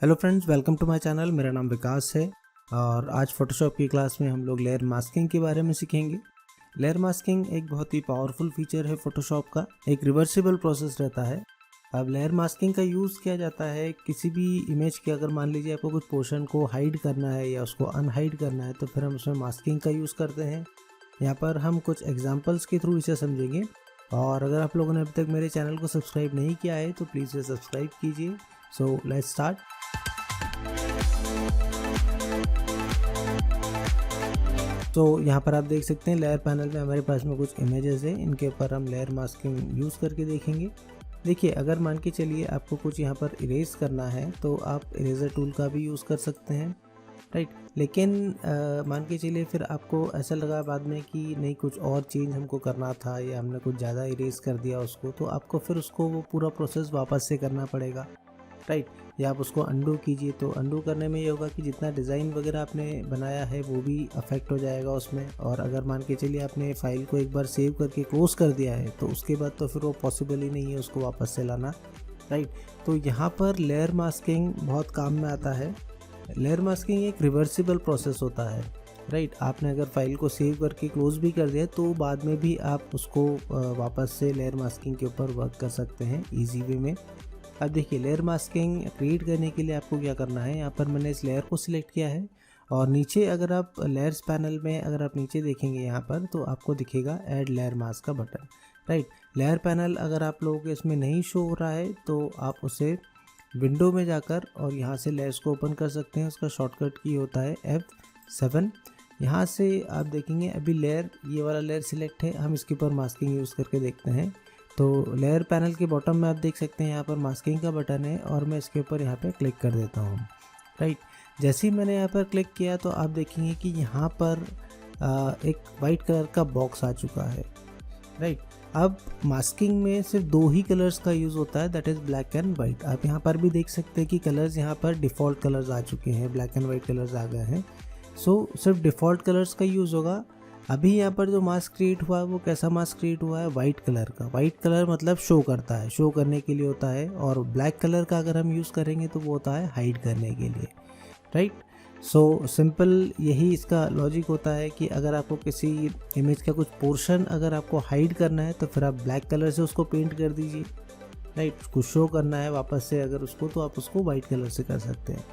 Hello friends, welcome to my channel. मेरा नाम विकास है और आज फोटोशॉप की क्लास में हम लोग लेयर मास्किंग के बारे में सीखेंगे। लेयर मास्किंग एक बहुत ही पावरफुल फीचर है फोटोशॉप का। एक रिवर्सिबल प्रोसेस रहता है। अब लेयर मास्किंग का यूज़ किया जाता है किसी भी इमेज के, अगर मान लीजिए आपको कुछ पोर्शन को हाइड करना है या उसको अनहाइड करना है तो फिर हम उसमें मास्किंग का यूज़ करते हैं। यहाँ पर हम कुछ एग्जाम्पल्स के थ्रू इसे समझेंगे। और अगर आप लोगों ने अभी तक मेरे चैनल को सब्सक्राइब नहीं किया है तो प्लीज़ इसे सब्सक्राइब कीजिए। So let's start. तो यहाँ पर आप देख सकते हैं लेयर पैनल में हमारे पास में कुछ इमेजेस है। इनके ऊपर हम लेयर मास्किंग यूज़ करके देखेंगे। देखिए, अगर मान के चलिए आपको कुछ यहाँ पर इरेज करना है तो आप इरेजर टूल का भी यूज़ कर सकते हैं, राइट। लेकिन मान के चलिए फिर आपको ऐसा लगा बाद में कि नहीं, कुछ और चेंज हमको करना था या हमने कुछ ज़्यादा इरेज कर दिया उसको, तो आपको फिर उसको वो पूरा प्रोसेस वापस से करना पड़ेगा, राइट। या आप उसको अंडू कीजिए। तो अंडू करने में ये होगा कि जितना डिज़ाइन वगैरह आपने बनाया है वो भी अफेक्ट हो जाएगा उसमें। और अगर मान के चलिए आपने फाइल को एक बार सेव करके क्लोज कर दिया है तो उसके बाद तो फिर वो पॉसिबल ही नहीं है उसको वापस से लाना, राइट। तो यहाँ पर लेयर मास्किंग बहुत काम में आता है। लेयर मास्किंग एक रिवर्सिबल प्रोसेस होता है, राइट। आपने अगर फाइल को सेव करके क्लोज भी कर दिया तो बाद में भी आप उसको वापस से लेयर मास्किंग के ऊपर वर्क कर सकते हैं ईजी वे में। अब देखिए, लेयर मास्किंग क्रिएट करने के लिए आपको क्या करना है। यहाँ पर मैंने इस लेयर को सिलेक्ट किया है और नीचे अगर आप लेयर्स पैनल में अगर आप नीचे देखेंगे यहाँ पर तो आपको दिखेगा ऐड लेयर मास्क का बटन, राइट। लेयर पैनल अगर आप लोगों के इसमें नहीं शो हो रहा है तो आप उसे विंडो में जाकर और यहाँ से लेयर्स को ओपन कर सकते हैं। उसका शॉर्टकट की होता है F7। यहाँ से आप देखेंगे अभी लेयर, ये वाला लेयर सिलेक्ट है। हम इसके ऊपर मास्किंग यूज़ करके देखते हैं। तो लेयर पैनल के बॉटम में आप देख सकते हैं यहाँ पर मास्किंग का बटन है और मैं इसके ऊपर यहाँ पे क्लिक कर देता हूँ, राइट। जैसे ही मैंने यहाँ पर क्लिक किया तो आप देखेंगे कि यहाँ पर एक वाइट कलर का बॉक्स आ चुका है, राइट। अब मास्किंग में सिर्फ दो ही कलर्स का यूज़ होता है, that is black and white. आप यहाँ पर भी देख सकते हैं कि कलर्स यहाँ पर डिफ़ॉल्ट कलर्स आ चुके हैं, ब्लैक एंड वाइट कलर्स आ गए हैं। सो सिर्फ डिफ़ॉल्ट कलर्स का यूज़ होगा। अभी यहाँ पर जो मास्क क्रिएट हुआ है वो कैसा मास्क क्रिएट हुआ है, वाइट कलर का। वाइट कलर मतलब शो करता है, शो करने के लिए होता है। और ब्लैक कलर का अगर हम यूज़ करेंगे तो वो होता है हाइड करने के लिए, राइट। सो सिंपल यही इसका लॉजिक होता है कि अगर आपको किसी इमेज का कुछ पोर्शन अगर आपको हाइड करना है तो फिर आप ब्लैक कलर से उसको पेंट कर दीजिए, राइट। कुछ शो करना है वापस से अगर उसको, तो आप उसको वाइट कलर से कर सकते हैं।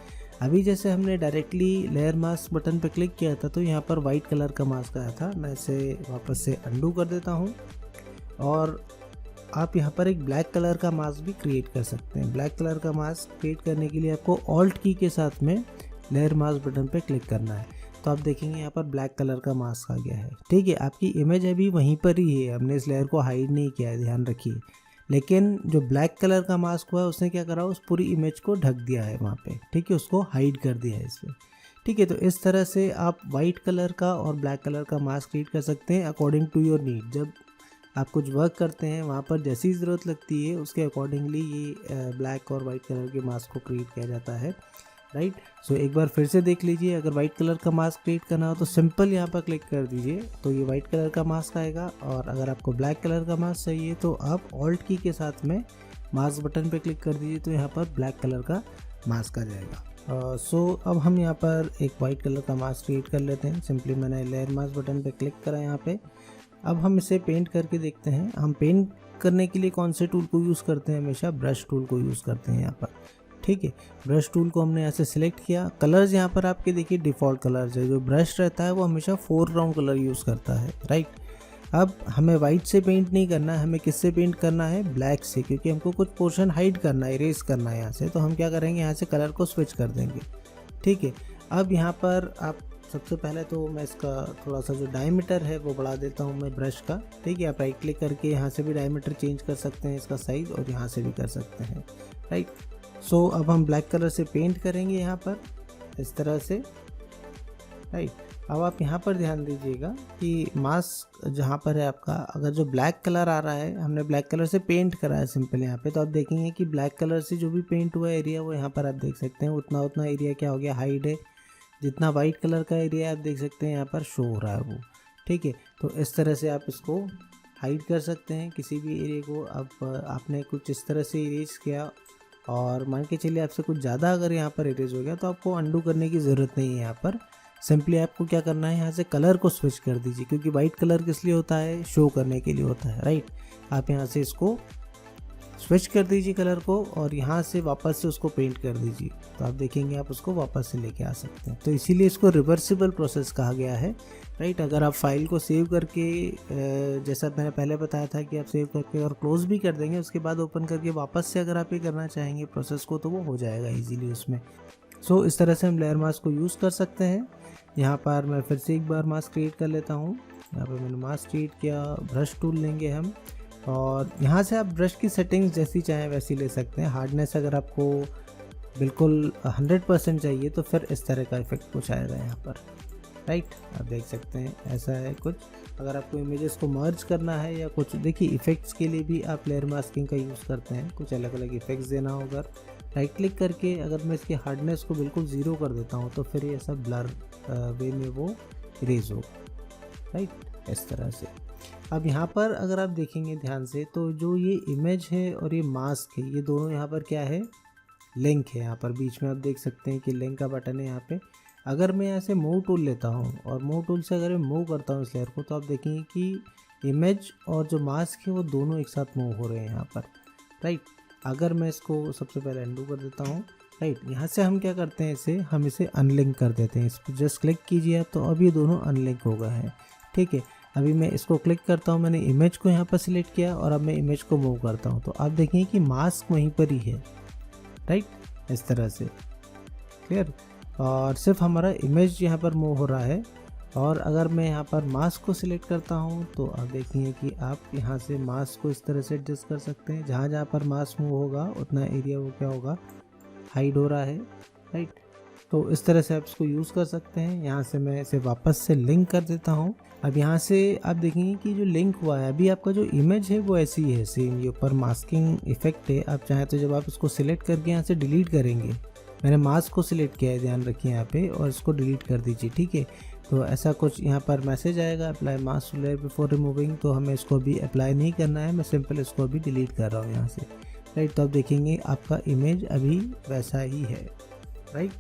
अभी जैसे हमने डायरेक्टली लेयर मास्क बटन पे क्लिक किया था तो यहाँ पर वाइट कलर का मास्क आया था। मैं इसे वापस से अंडू कर देता हूँ और आप यहाँ पर एक ब्लैक कलर का मास्क भी क्रिएट कर सकते हैं। ब्लैक कलर का मास्क क्रिएट करने के लिए आपको ऑल्ट की के साथ में लेयर मास्क बटन पे क्लिक करना है। तो आप देखेंगे यहाँ पर ब्लैक कलर का मास्क आ गया है, ठीक है। आपकी इमेज अभी वहीं पर ही है, हमने इस लेयर को हाइड नहीं किया है, ध्यान रखिए। लेकिन जो ब्लैक कलर का मास्क हुआ है उसने क्या करा, उस पूरी इमेज को ढक दिया है वहाँ पे, ठीक है, उसको हाइड कर दिया है इसमें, ठीक है। तो इस तरह से आप वाइट कलर का और ब्लैक कलर का मास्क क्रिएट कर सकते हैं अकॉर्डिंग टू योर नीड। जब आप कुछ वर्क करते हैं वहाँ पर जैसी ज़रूरत लगती है उसके अकॉर्डिंगली ये ब्लैक और वाइट कलर के मास्क को क्रिएट किया जाता है, राइट। सो एक बार फिर से देख लीजिए। अगर वाइट कलर का मास्क क्रिएट करना हो तो सिंपल यहाँ पर क्लिक कर दीजिए तो ये वाइट कलर का मास्क आएगा। और अगर आपको ब्लैक कलर का मास्क चाहिए तो आप ऑल्ट की के साथ में मास्क बटन पे क्लिक कर दीजिए तो यहाँ पर ब्लैक कलर का मास्क आ जाएगा। सो अब हम यहाँ पर एक वाइट कलर का मास्क क्रिएट कर लेते हैं। सिंपली मैंने लेयर मास्क बटन पे क्लिक करा यहाँ पे। अब हम इसे पेंट करके देखते हैं। हम पेंट करने के लिए कौन से टूल को यूज़ करते हैं, हमेशा ब्रश टूल को यूज़ करते हैं यहाँ पर, ठीक है। ब्रश टूल को हमने ऐसे सिलेक्ट किया। कलर्स यहाँ पर आपके देखिए डिफ़ॉल्ट कलर्स है। जो ब्रश रहता है वो हमेशा फोरग्राउंड कलर यूज़ करता है, राइट। अब हमें वाइट से पेंट नहीं करना है, हमें किससे पेंट करना है, ब्लैक से, क्योंकि हमको कुछ पोर्शन हाइड करना है, इरेज करना है यहाँ से। तो हम क्या करेंगे, यहाँ से कलर को स्विच कर देंगे, ठीक है। अब यहाँ पर आप सबसे पहले तो मैं इसका थोड़ा सा जो डायमीटर है वो बढ़ा देता हूँ मैं ब्रश का, ठीक है। आप राइट क्लिक करके यहाँ से भी डायमीटर चेंज कर सकते हैं, इसका साइज़, और यहाँ से भी कर सकते हैं, राइट। सो अब हम ब्लैक कलर से पेंट करेंगे यहाँ पर इस तरह से, राइट। अब आप यहाँ पर ध्यान दीजिएगा कि मास्क जहाँ पर है आपका, अगर जो ब्लैक कलर आ रहा है, हमने ब्लैक कलर से पेंट करा है सिंपल यहाँ पे, तो आप देखेंगे कि ब्लैक कलर से जो भी पेंट हुआ एरिया वो यहाँ पर आप देख सकते हैं उतना उतना एरिया क्या हो गया, हाइड है। जितना वाइट कलर का एरिया आप देख सकते हैं यहाँ पर शो हो रहा है वो, ठीक है। तो इस तरह से आप इसको हाइड कर सकते हैं किसी भी एरिया को। अब आपने कुछ इस तरह से इरेज किया और मान के चलिए आपसे कुछ ज़्यादा अगर यहाँ पर इरेज हो गया तो आपको अंडू करने की ज़रूरत नहीं है। यहाँ पर सिंपली आपको क्या करना है, यहाँ से कलर को स्विच कर दीजिए, क्योंकि वाइट कलर किस लिए होता है, शो करने के लिए होता है, राइट। आप यहाँ से इसको स्विच कर दीजिए कलर को और यहाँ से वापस से उसको पेंट कर दीजिए, तो आप देखेंगे आप उसको वापस से लेके आ सकते हैं। तो इसीलिए इसको रिवर्सिबल प्रोसेस कहा गया है, राइट। अगर आप फाइल को सेव करके जैसा मैंने पहले बताया था कि आप सेव करके और क्लोज भी कर देंगे, उसके बाद ओपन करके वापस से अगर आप ये करना चाहेंगे प्रोसेस को, तो वो हो जाएगा ईजीली उसमें। सो इस तरह से हम लेयर मास्क को यूज़ कर सकते हैं। यहाँ पर मैं फिर से एक बार मास्क क्रिएट कर लेता हूँ। यहाँ पर मैंने मास्क क्रिएट किया, ब्रश टूल लेंगे हम और यहाँ से आप ब्रश की सेटिंग्स जैसी चाहें वैसी ले सकते हैं। हार्डनेस अगर आपको बिल्कुल 100% चाहिए तो फिर इस तरह का इफेक्ट कुछ आएगा यहाँ पर, राइट। आप देख सकते हैं ऐसा है कुछ। अगर आपको इमेजेस को मर्ज करना है या कुछ, देखिए इफ़ेक्ट्स के लिए भी आप लेयर मास्किंग का यूज़ करते हैं, कुछ अलग अलग इफ़ेक्ट्स देना होगा। राइट क्लिक करके अगर मैं इसकी हार्डनेस को बिल्कुल ज़ीरो कर देता हूँ तो फिर ये ऐसा ब्लर वे में वो इरेज हो, राइट, इस तरह से। अब यहाँ पर अगर आप देखेंगे ध्यान से तो जो ये इमेज है और ये मास्क है, ये दोनों यहाँ पर क्या है, लिंक है। यहाँ पर बीच में आप देख सकते हैं कि लिंक का बटन है यहाँ पे। अगर मैं यहाँ से मूव टूल लेता हूँ और मूव टूल से अगर मैं मूव करता हूँ इस लेयर को, तो आप देखेंगे कि इमेज और जो मास्क है वो दोनों एक साथ मूव हो रहे हैं यहाँ पर, राइट। अगर मैं इसको सबसे पहले अनडू कर देता हूँ, राइट, यहाँ से हम क्या करते हैं, हम इसे अनलिंक कर देते हैं। इस पर जस्ट क्लिक कीजिए आप, तो अब ये दोनों अनलिंक हो गए हैं, ठीक है। अभी मैं इसको क्लिक करता हूँ, मैंने इमेज को यहाँ पर सिलेक्ट किया और अब मैं इमेज को मूव करता हूँ, तो आप देखेंगे कि मास्क वहीं पर ही है, राइट, इस तरह से, क्लियर। और सिर्फ हमारा इमेज यहाँ पर मूव हो रहा है। और अगर मैं यहाँ पर मास्क को सिलेक्ट करता हूँ तो आप देखेंगे कि आप यहाँ से मास्क को इस तरह से एडजस्ट कर सकते हैं। जहाँ जहाँ पर मास्क मूव होगा उतना एरिया वो क्या होगा, हाइड हो रहा है, राइट। तो इस तरह से आप इसको यूज़ कर सकते हैं। यहाँ से मैं इसे वापस से लिंक कर देता हूँ। अब यहाँ से आप देखेंगे कि जो लिंक हुआ है, अभी आपका जो इमेज है वो ऐसी है सेम, ये ऊपर मास्किंग इफेक्ट है। आप चाहें तो जब आप इसको सिलेक्ट करके यहाँ से डिलीट करेंगे, मैंने मास्क को सिलेक्ट किया है, ध्यान रखिए यहाँ पे, और इसको डिलीट कर दीजिए, ठीक है। तो ऐसा कुछ यहाँ पर मैसेज आएगा, apply mask layer before removing, तो हमें इसको भी अप्लाई नहीं करना है, मैं सिंपल इसको अभी डिलीट कर रहा हूँ यहाँ से, राइट। तो आप देखेंगे आपका इमेज अभी वैसा ही है, राइट।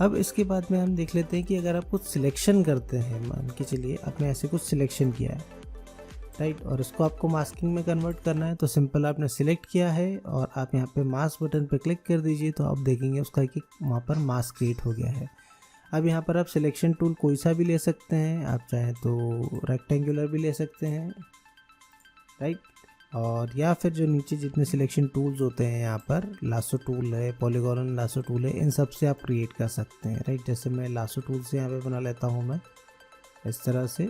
अब इसके बाद में हम देख लेते हैं कि अगर आप कुछ सिलेक्शन करते हैं, मान के चलिए आपने ऐसे कुछ सिलेक्शन किया है, राइट, और इसको आपको मास्किंग में कन्वर्ट करना है, तो सिंपल आपने सिलेक्ट किया है और आप यहाँ पे मास्क बटन पे क्लिक कर दीजिए, तो आप देखेंगे उसका कि वहाँ पर मास्क क्रिएट हो गया है। अब यहाँ पर आप सिलेक्शन टूल कोई सा भी ले सकते हैं, आप चाहें तो रेक्टेंगुलर भी ले सकते हैं, राइट, और या फिर जो नीचे जितने सिलेक्शन टूल्स होते हैं यहाँ पर, लासो टूल है, पॉलीगॉन लासो टूल है, इन सब से आप क्रिएट कर सकते हैं, राइट। जैसे मैं लासो टूल से यहाँ पे बना लेता हूँ मैं इस तरह से,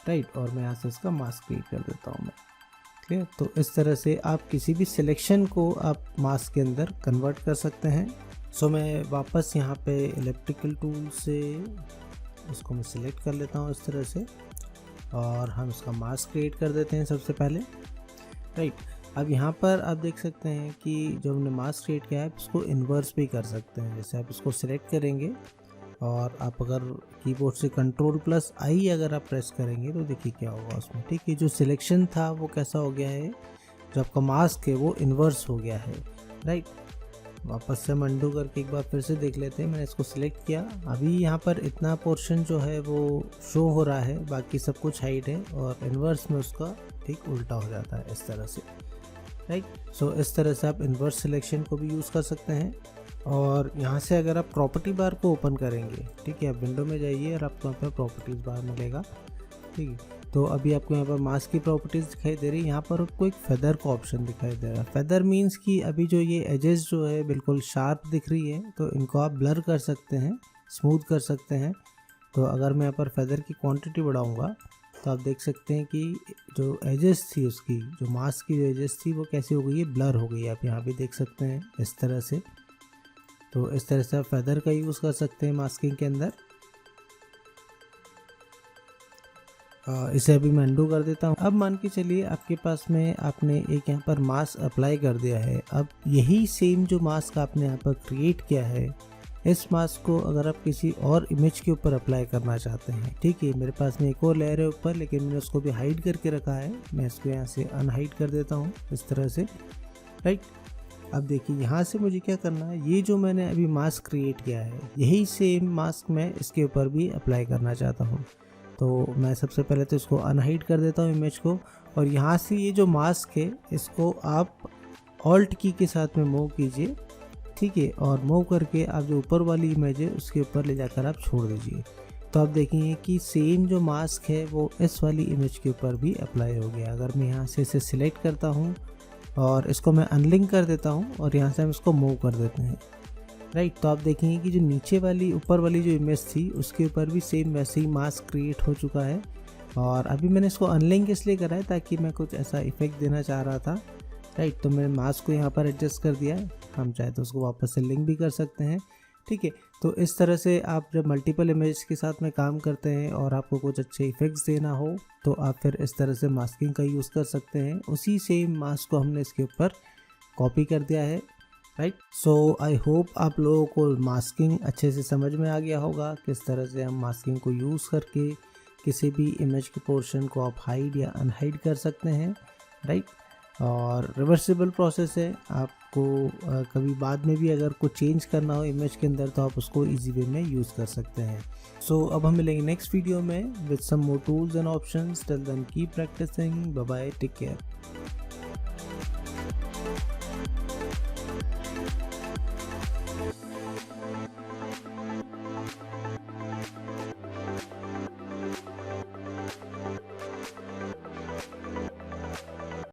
राइट, और मैं यहाँ से इसका मास्क क्रिएट कर देता हूँ मैं, क्लियर। तो इस तरह से आप किसी भी सिलेक्शन को आप मास्क के अंदर कन्वर्ट कर सकते हैं। सो मैं वापस यहाँ पे इलेक्ट्रिकल टूल से इसको मैं सिलेक्ट कर लेता हूँ इस तरह से, और हम इसका मास्क क्रिएट कर देते हैं सबसे पहले, राइट। अब यहाँ पर आप देख सकते हैं कि जो हमने मास्क क्रिएट किया है आप इसको इन्वर्स भी कर सकते हैं। जैसे आप इसको सिलेक्ट करेंगे और आप अगर कीबोर्ड से Ctrl+I अगर आप प्रेस करेंगे तो देखिए क्या होगा उसमें, ठीक है। जो सिलेक्शन था वो कैसा हो गया है, जो आपका मास्क है वो इन्वर्स हो गया है, राइट। वापस से हम अंडू करके एक बार फिर से देख लेते हैं। मैंने इसको सिलेक्ट किया, अभी यहाँ पर इतना पोर्शन जो है वो शो हो रहा है, बाकी सब कुछ हाइड है, और इन्वर्स में उसका ठीक उल्टा हो जाता है इस तरह से, राइट। सो इस तरह से आप इन्वर्स सिलेक्शन को भी यूज़ कर सकते हैं। और यहाँ से अगर आप प्रॉपर्टी बार को ओपन करेंगे, ठीक है, आप विंडो में जाइए और आपको यहाँ पर प्रॉपर्टीज़ बार मिलेगा, ठीक है। तो अभी आपको यहाँ पर मास्क की प्रॉपर्टीज़ दिखाई दे रही है, यहाँ पर आपको एक फेदर का ऑप्शन दिखाई दे रहा है। फेदर मीन्स कि अभी जो ये एजेस जो है बिल्कुल शार्प दिख रही है, तो इनको आप ब्लर कर सकते हैं, स्मूथ कर सकते हैं। तो अगर मैं यहाँ पर फेदर की क्वांटिटी बढ़ाऊँगा तो आप देख सकते हैं कि जो एजेस थी उसकी, जो मास्क की जो एजेस थी वो कैसी हो गई है, ब्लर हो गई है। आप यहाँ भी देख सकते हैं इस तरह से। तो इस तरह से आप फेदर का यूज़ कर सकते हैं मास्किंग के अंदर। इसे अभी मैं अंडू कर देता हूँ। अब मान के चलिए आपके पास में आपने एक यहाँ पर मास्क अप्लाई कर दिया है। अब यही सेम जो मास्क आपने यहाँ पर क्रिएट किया है, इस मास्क को अगर आप किसी और इमेज के ऊपर अप्लाई करना चाहते हैं, ठीक है, मेरे पास में एक और लेयर है ऊपर, लेकिन मैंने उसको भी हाइड करके रखा है। मैं इसको यहाँ से अनहाइड कर देता हूँ इस तरह से, राइट। अब देखिए यहाँ से मुझे क्या करना है, ये जो मैंने अभी मास्क क्रिएट किया है यही सेम मास्क मैं इसके ऊपर भी अप्लाई करना चाहता हूँ। तो मैं सबसे पहले तो इसको अनहाइड कर देता हूँ इमेज को, और यहाँ से ये जो मास्क है इसको आप ऑल्ट की के साथ में मूव कीजिए, ठीक है, और मूव करके आप जो ऊपर वाली इमेज है उसके ऊपर ले जाकर आप छोड़ दीजिए। तो आप देखेंगे कि सेम जो मास्क है वो इस वाली इमेज के ऊपर भी अप्लाई हो गया। अगर मैं यहाँ से इसे सिलेक्ट करता हूँ और इसको मैं अनलिंक कर देता हूँ और यहाँ से हम इसको मूव कर देते हैं, राइट, तो आप देखेंगे कि जो नीचे वाली ऊपर वाली जो इमेज थी उसके ऊपर भी सेम वैसे ही मास्क क्रिएट हो चुका है। और अभी मैंने इसको अनलिंक इसलिए करा है ताकि मैं कुछ ऐसा इफेक्ट देना चाह रहा था, राइट, तो मैंने मास्क को यहाँ पर एडजस्ट कर दिया है। हम चाहे तो उसको वापस से लिंक भी कर सकते हैं, ठीक है। तो इस तरह से आप जब मल्टीपल इमेज के साथ में काम करते हैं और आपको कुछ अच्छे इफेक्ट्स देना हो तो आप फिर इस तरह से मास्किंग का यूज़ कर सकते हैं। उसी सेम मास्क को हमने इसके ऊपर कॉपी कर दिया है, राइट। सो आई होप आप लोगों को मास्किंग अच्छे से समझ में आ गया होगा, किस तरह से हम मास्किंग को यूज़ करके किसी भी इमेज के पोर्शन को आप हाइड या अनहाइड कर सकते हैं, राइट। और रिवर्सिबल प्रोसेस है, आपको कभी बाद में भी अगर कुछ चेंज करना हो इमेज के अंदर तो आप उसको इजी वे में यूज़ कर सकते हैं। सो अब हम मिलेंगे नेक्स्ट वीडियो में with some more tools and options. Till then keep practising, bye bye, take care.